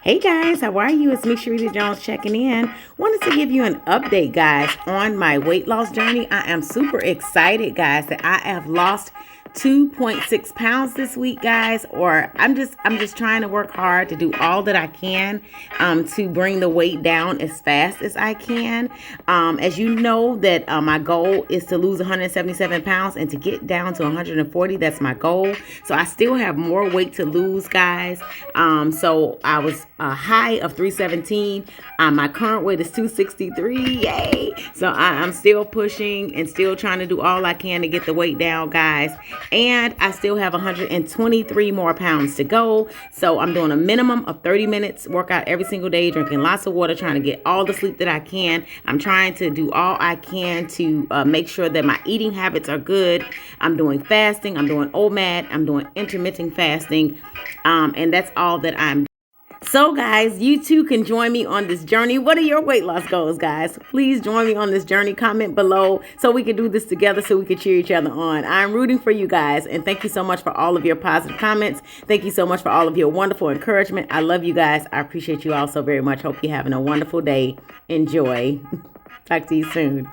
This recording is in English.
Hey guys, how are you? It's me, Sharita Jones, checking in. Wanted to give you an update, guys, on my weight loss journey. I am super excited, guys, that I have lost 2.6 pounds this week, guys. Or I'm just trying to work hard to do all that I can to bring the weight down as fast as I can. As you know, that my goal is to lose 177 pounds and to get down to 140. That's my goal. So I still have more weight to lose, guys. So I was a high of 317. My current weight is 263. Yay! So I'm still pushing and still trying to do all I can to get the weight down, guys. And I still have 123 more pounds to go. So I'm doing a minimum of 30 minutes workout every single day, drinking lots of water, trying to get all the sleep that I can. I'm trying to do all I can to make sure that my eating habits are good. I'm doing fasting. I'm doing OMAD. I'm doing intermittent fasting. And that's all that I'm doing. So guys, you too can join me on this journey. What are your weight loss goals, guys? Please join me on this journey. Comment below so we can do this together, so we can cheer each other on. I'm rooting for you guys, and thank you so much for all of your positive comments. Thank you so much for all of your wonderful encouragement. I love you guys. I appreciate you all so very much. Hope you're having a wonderful day. Enjoy. Talk to you soon.